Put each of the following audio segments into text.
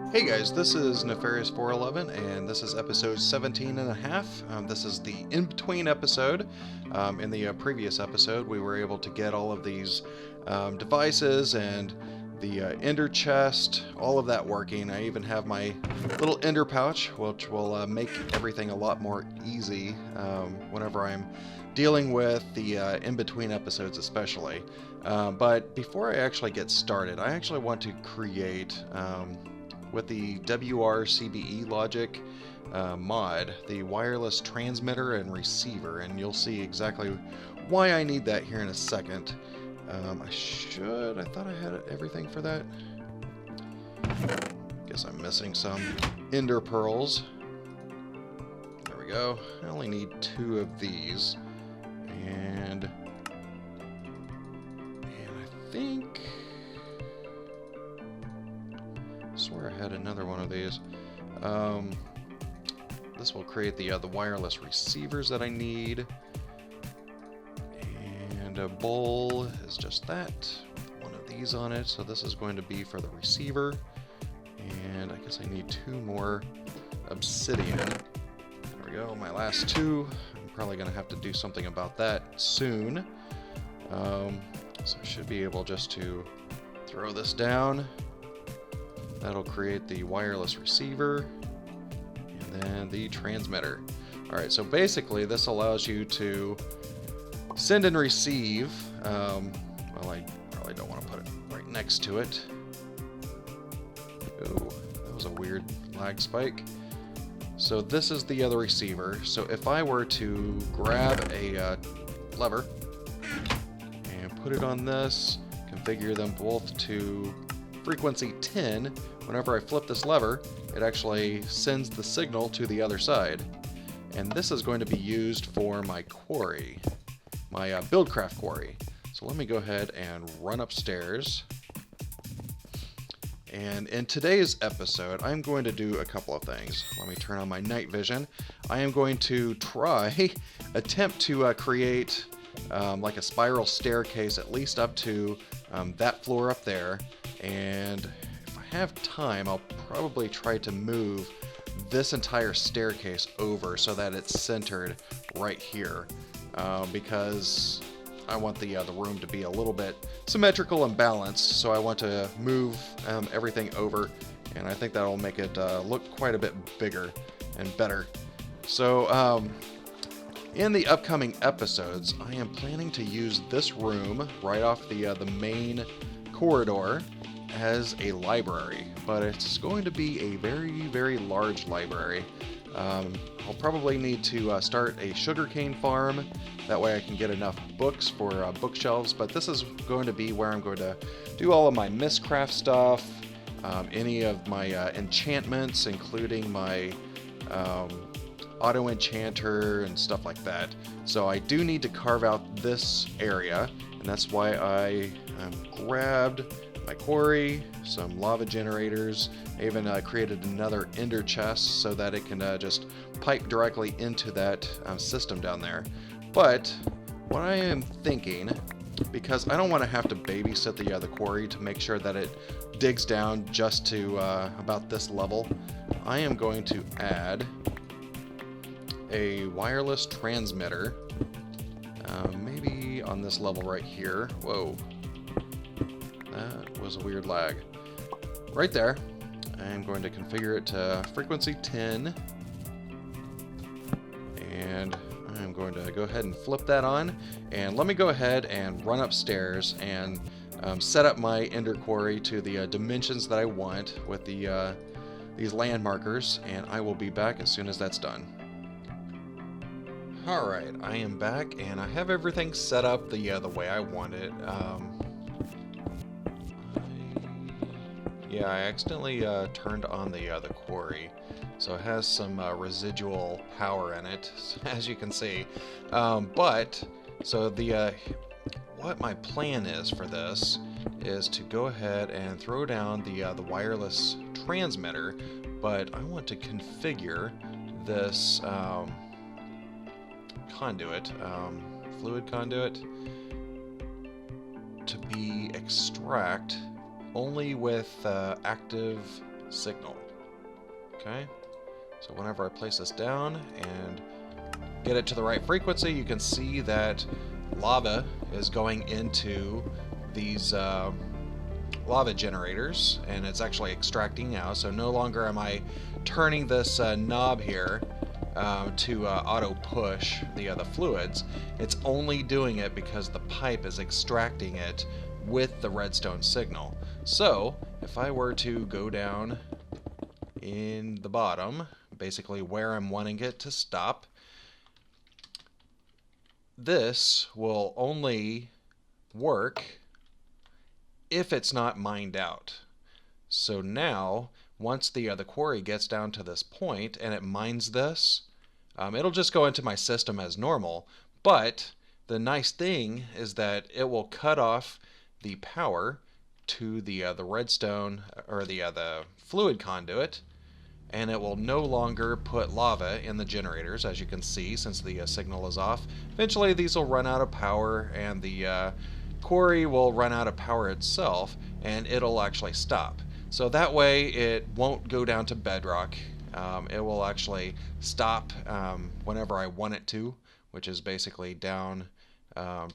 Hey guys, this is Nefarious411 and this is episode 17 and a half. This is the in-between episode. In the previous episode we were able to get all of these devices and the ender chest, all of that working. I even have my little ender pouch, which will make everything a lot more easy whenever I'm dealing with the in-between episodes especially. But before I actually get started, I actually want to create with the WRCBE logic mod, the wireless transmitter and receiver, and you'll see exactly why I need that here in a second. I thought I had everything for that. Guess I'm missing some ender pearls. There we go. I only need 2 of these. And I think... I swear I had another one of these. This will create the wireless receivers that I need. And a bowl is just that, with one of these on it. So this is going to be for the receiver. And I guess I need 2 more obsidian. There we go, my last 2. I'm probably going to have to do something about that soon. So I should be able just to throw this down. That'll create the wireless receiver and then the transmitter. Alright, so basically this allows you to send and receive. Well, I probably don't want to put it right next to it. Ooh, that was a weird lag spike. So this is the other receiver. So if I were to grab a lever and put it on this, configure them both to frequency 10, whenever I flip this lever, it actually sends the signal to the other side. And this is going to be used for my quarry, my Buildcraft quarry. So let me go ahead and run upstairs. And in today's episode, I'm going to do a couple of things. Let me turn on my night vision. I am going to attempt to create like a spiral staircase, at least up to that floor up there. And if I have time, I'll probably try to move this entire staircase over so that it's centered right here, because I want the room to be a little bit symmetrical and balanced. So I want to move everything over, and I think that'll make it look quite a bit bigger and better. So in the upcoming episodes, I am planning to use this room right off the main corridor as a library, but it's going to be a very, very large library. I'll probably need to start a sugarcane farm. That way I can get enough books for bookshelves, but this is going to be where I'm going to do all of my Mistcraft stuff, any of my enchantments, including my auto enchanter and stuff like that. So I do need to carve out this area, and that's why I grabbed my quarry, some lava generators. I even created another ender chest so that it can just pipe directly into that system down there. But what I am thinking, because I don't want to have to babysit the quarry to make sure that it digs down just to about this level, I am going to add a wireless transmitter, maybe on this level right here. Whoa. That was a weird lag. Right there. I'm going to configure it to frequency 10. And I'm going to go ahead and flip that on. And let me go ahead and run upstairs and set up my ender quarry to the dimensions that I want with these land markers. And I will be back as soon as that's done. Alright, I am back and I have everything set up the way I want it. Yeah, I accidentally turned on the quarry, so it has some residual power in it, as you can see. But so what my plan is for this is to go ahead and throw down the wireless transmitter, but I want to configure this conduit, fluid conduit, to be extract only with active signal. Okay, so whenever I place this down and get it to the right frequency, you can see that lava is going into these lava generators, and it's actually extracting now. So no longer am I turning this knob here to auto push the fluids. It's only doing it because the pipe is extracting it with the redstone signal. So if I were to go down in the bottom, basically where I'm wanting it to stop, this will only work if it's not mined out. So now, once the quarry gets down to this point and it mines this, it'll just go into my system as normal. But the nice thing is that it will cut off the power to the redstone or the fluid conduit, and it will no longer put lava in the generators, as you can see, since the signal is off. Eventually these will run out of power, and the quarry will run out of power itself, and it'll actually stop. So that way it won't go down to bedrock. It will actually stop whenever I want it to, which is basically down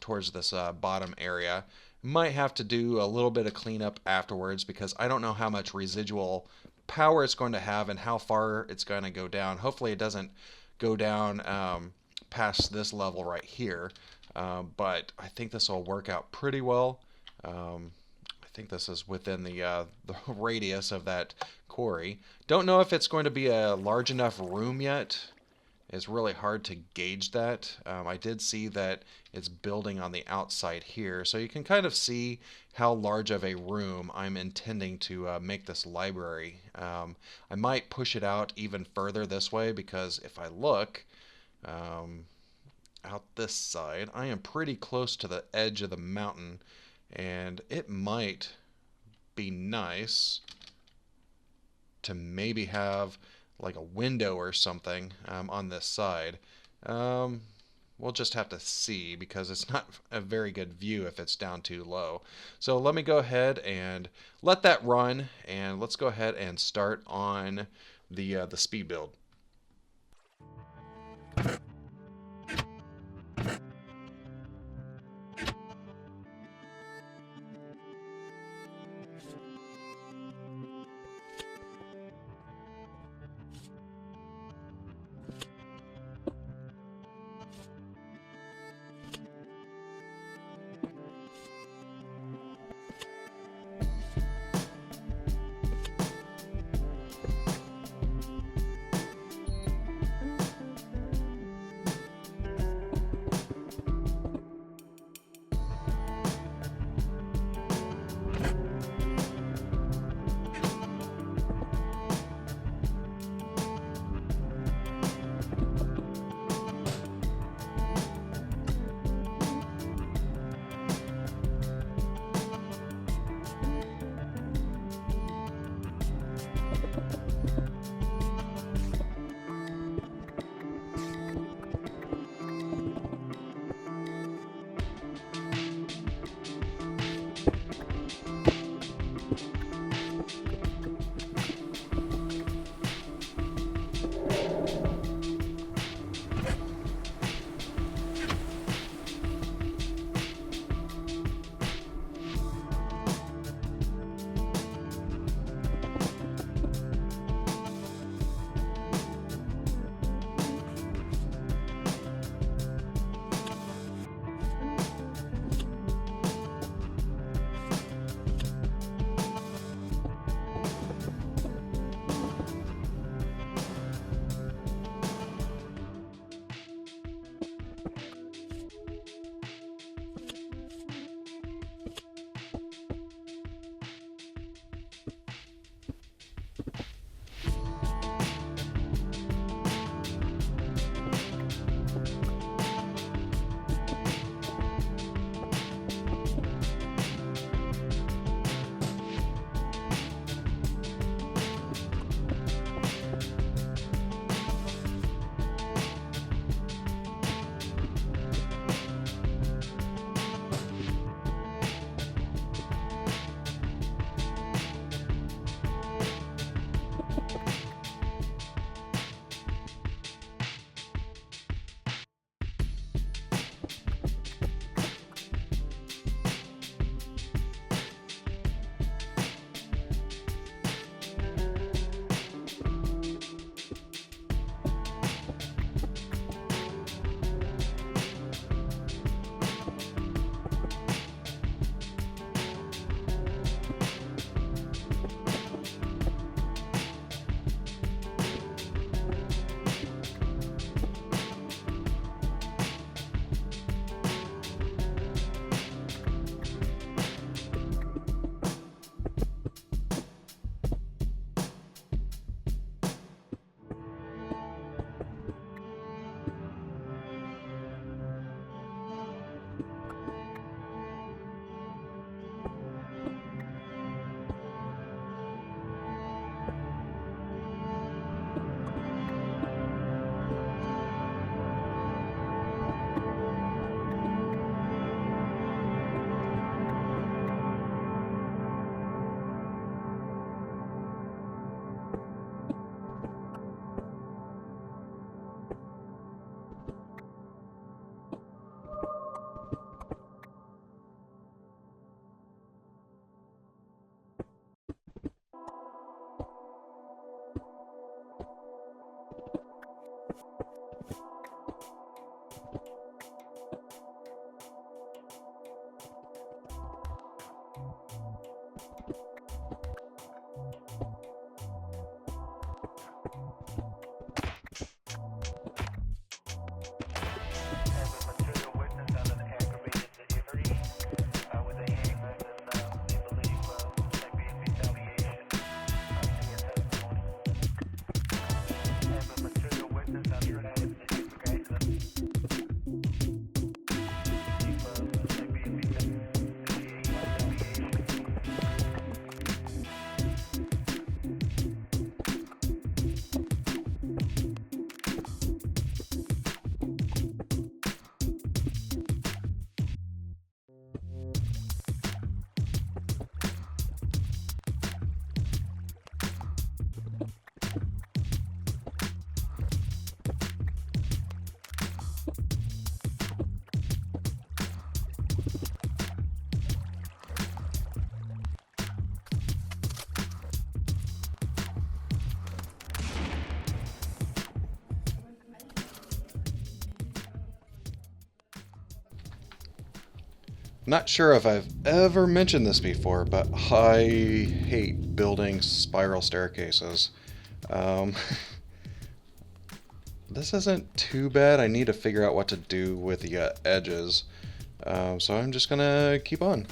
towards this bottom area. Might have to do a little bit of cleanup afterwards because I don't know how much residual power it's going to have and how far it's going to go down. Hopefully it doesn't go down past this level right here, but I think this will work out pretty well. I think this is within the radius of that quarry. Don't know if it's going to be a large enough room yet. It's really hard to gauge that. I did see that it's building on the outside here, so you can kind of see how large of a room I'm intending to make this library. I might push it out even further this way, because if I look out this side, I am pretty close to the edge of the mountain, and it might be nice to maybe have like a window or something on this side. We'll just have to see, because it's not a very good view if it's down too low. So let me go ahead and let that run, and let's go ahead and start on the speed build. Not sure if I've ever mentioned this before, but I hate building spiral staircases. Um, this isn't too bad. I need to figure out what to do with the edges. So I'm just gonna keep on.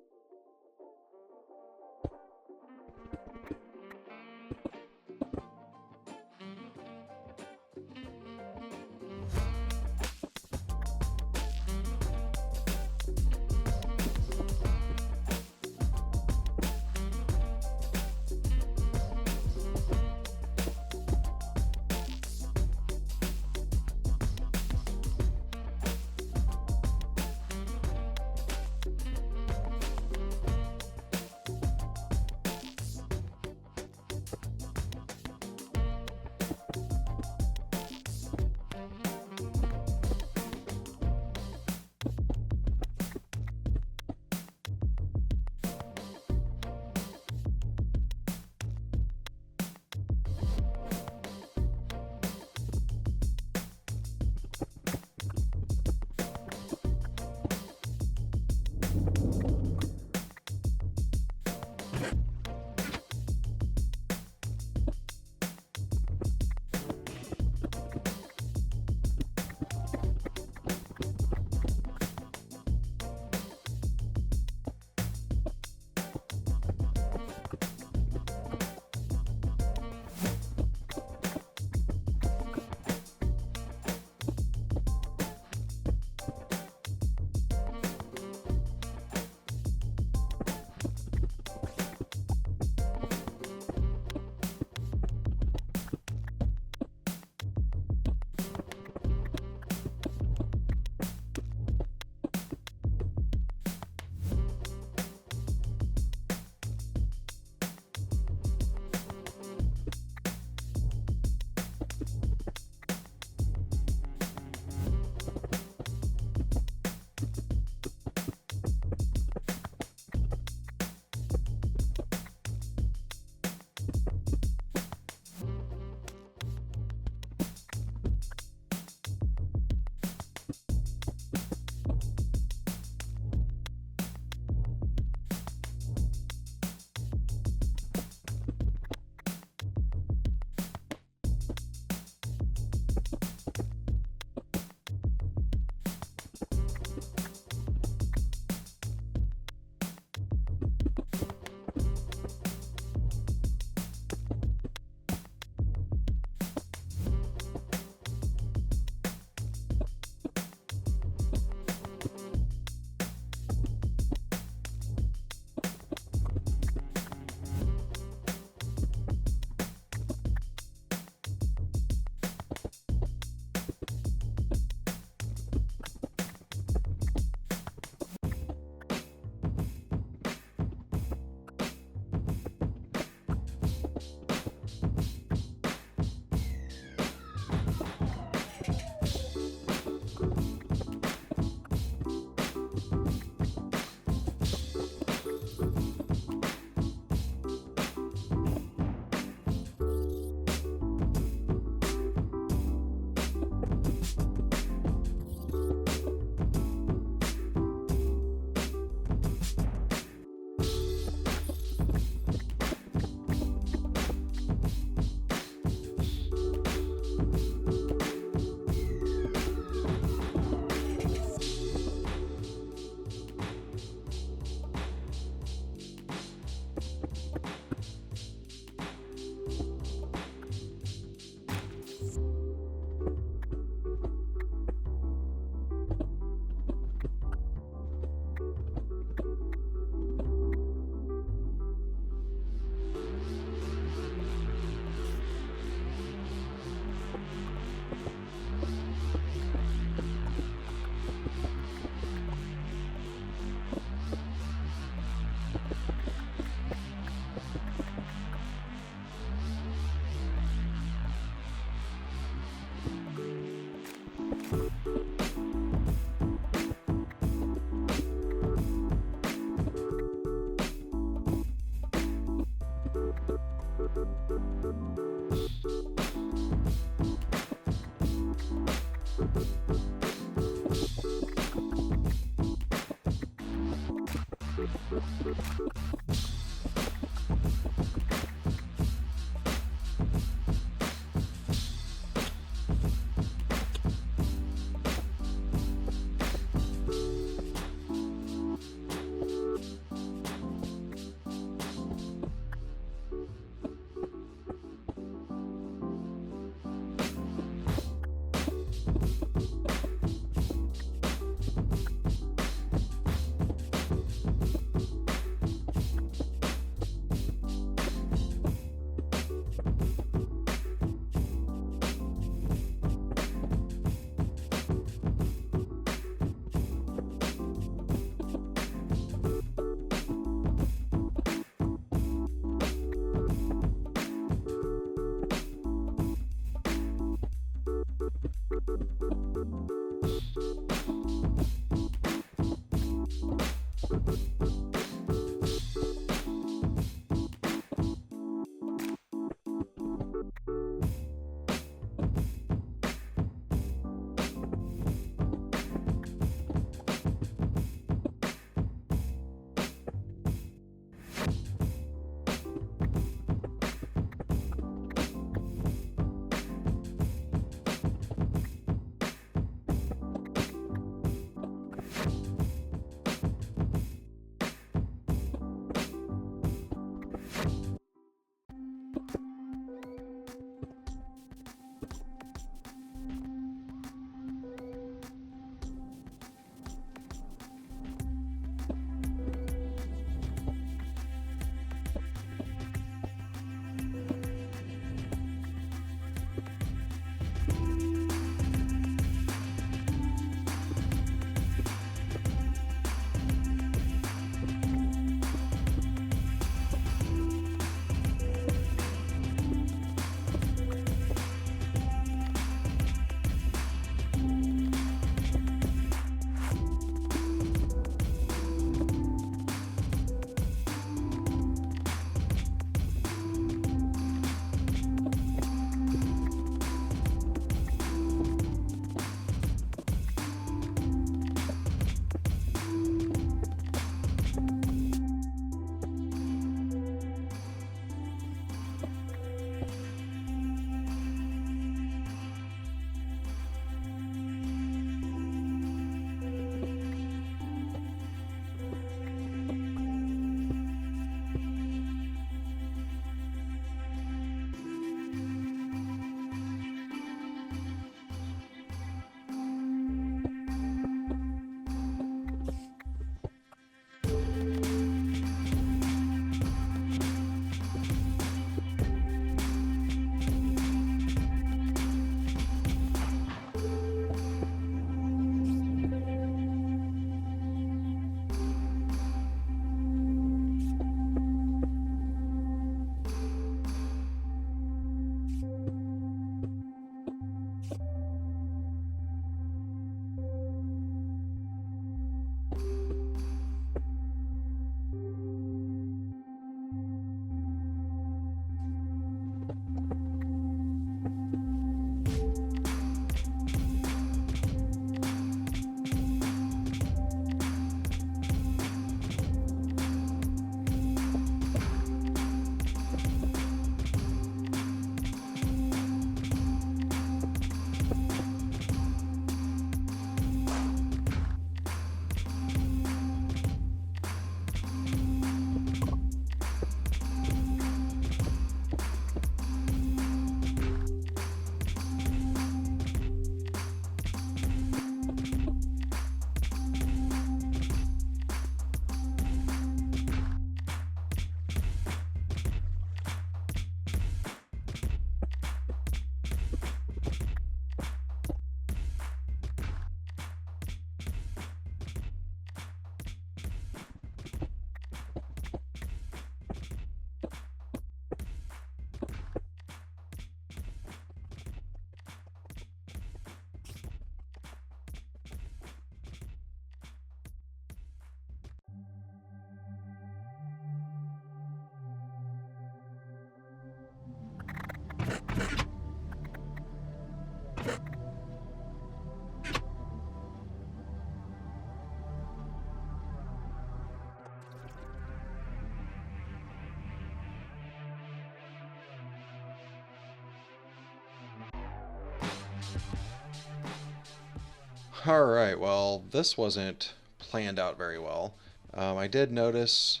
Alright, well, this wasn't planned out very well. I did notice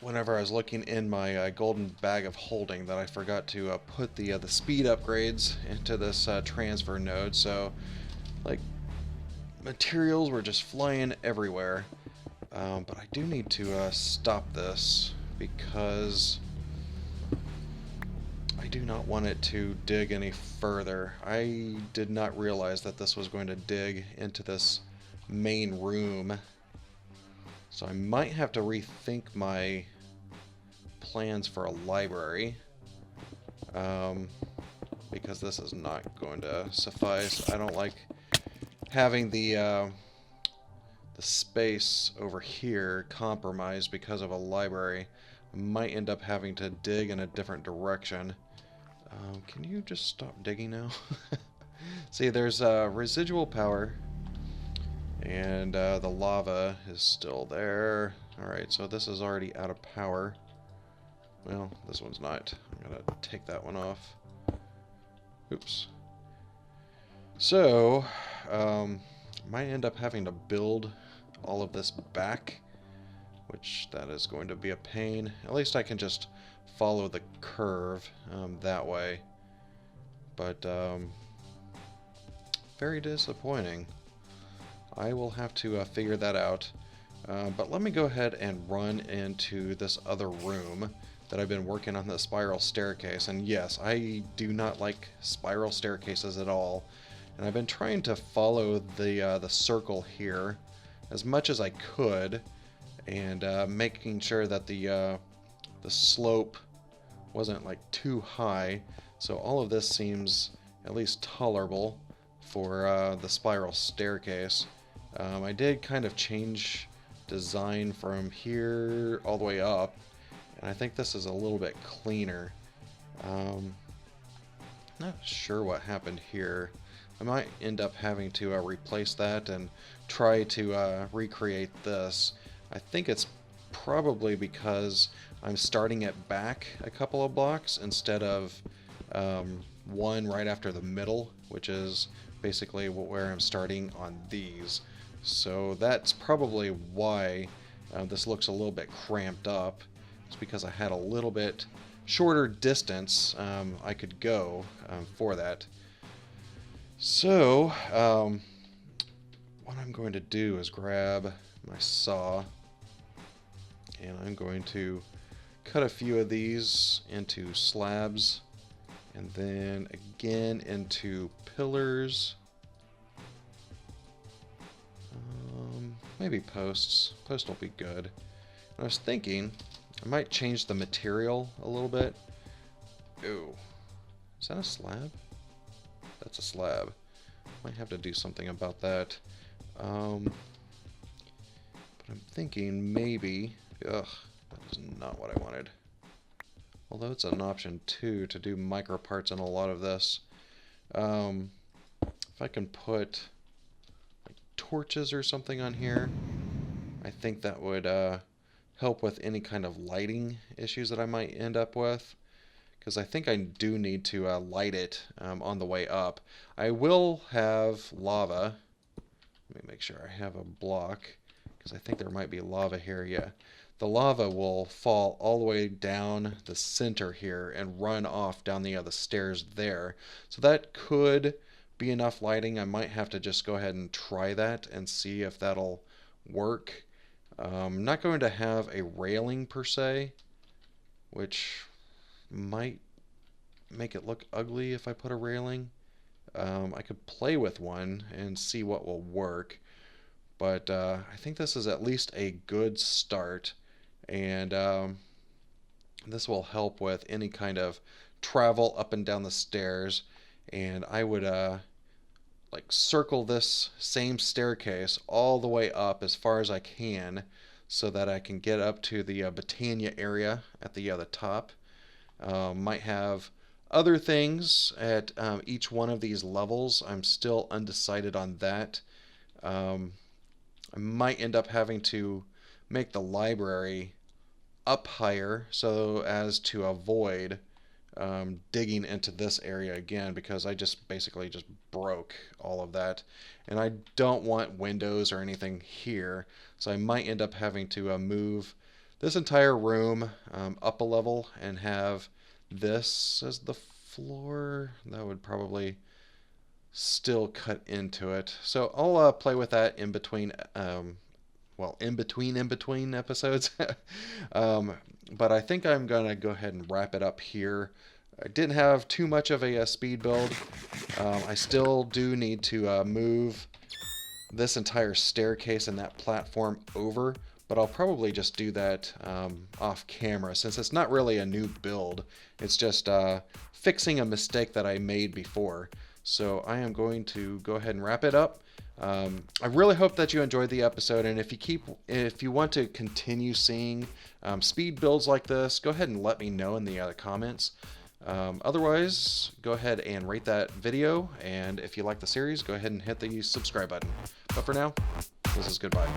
whenever I was looking in my golden bag of holding that I forgot to put the speed upgrades into this transfer node, so like materials were just flying everywhere. But I do need to stop this because I do not want it to dig any further. I did not realize that this was going to dig into this main room. So I might have to rethink my plans for a library. Because this is not going to suffice. I don't like having the space over here compromised because of a library. I might end up having to dig in a different direction. Can you just stop digging now? See, there's residual power, and the lava is still there. Alright, so this is already out of power. Well, this one's not. I'm going to take that one off. Oops. So, might end up having to build all of this back, which that is going to be a pain. At least I can just follow the curve that way. But very disappointing. I will have to figure that out. But let me go ahead and run into this other room that I've been working on, the spiral staircase. And yes, I do not like spiral staircases at all. And I've been trying to follow the circle here as much as I could, and making sure that the slope wasn't like too high. So all of this seems at least tolerable for the spiral staircase. I did kind of change design from here all the way up, and I think this is a little bit cleaner. Not sure what happened here. I might end up having to replace that and try to recreate this. I think it's probably because I'm starting it back a couple of blocks instead of one right after the middle, which is basically where I'm starting on these. So that's probably why this looks a little bit cramped up. It's because I had a little bit shorter distance I could go for that. So, what I'm going to do is grab my saw, and I'm going to cut a few of these into slabs, and then again into pillars. Maybe posts. Posts will be good. And I was thinking I might change the material a little bit. Ooh, is that a slab? That's a slab. Might have to do something about that. But I'm thinking maybe... Ugh, that is not what I wanted. Although it's an option too to do micro parts in a lot of this. If I can put like torches or something on here, I think that would help with any kind of lighting issues that I might end up with. Because I think I do need to light it on the way up. I will have lava. Let me make sure I have a block, because I think there might be lava here. Yeah, the lava will fall all the way down the center here and run off down the other stairs there. So that could be enough lighting. I might have to just go ahead and try that and see if that'll work. I'm not going to have a railing per se, which might make it look ugly if I put a railing. I could play with one and see what will work, but I think this is at least a good start, and this will help with any kind of travel up and down the stairs. And I would like circle this same staircase all the way up as far as I can, so that I can get up to the Botania area at the top. Might have other things at each one of these levels. I'm still undecided on that. I might end up having to make the library up higher so as to avoid digging into this area again because I just basically just broke all of that, and I don't want windows or anything here, so I might end up having to move this entire room up a level and have this as the floor. That would probably still cut into it, so I'll play with that in between in between episodes. But I think I'm gonna go ahead and wrap it up here. I didn't have too much of a speed build. I still do need to move this entire staircase and that platform over, but I'll probably just do that off camera since it's not really a new build. It's just fixing a mistake that I made before. So I am going to go ahead and wrap it up. I really hope that you enjoyed the episode, and if you want to continue seeing speed builds like this, go ahead and let me know in the comments. Otherwise, go ahead and rate that video, and if you like the series, go ahead and hit the subscribe button. But for now, this is goodbye.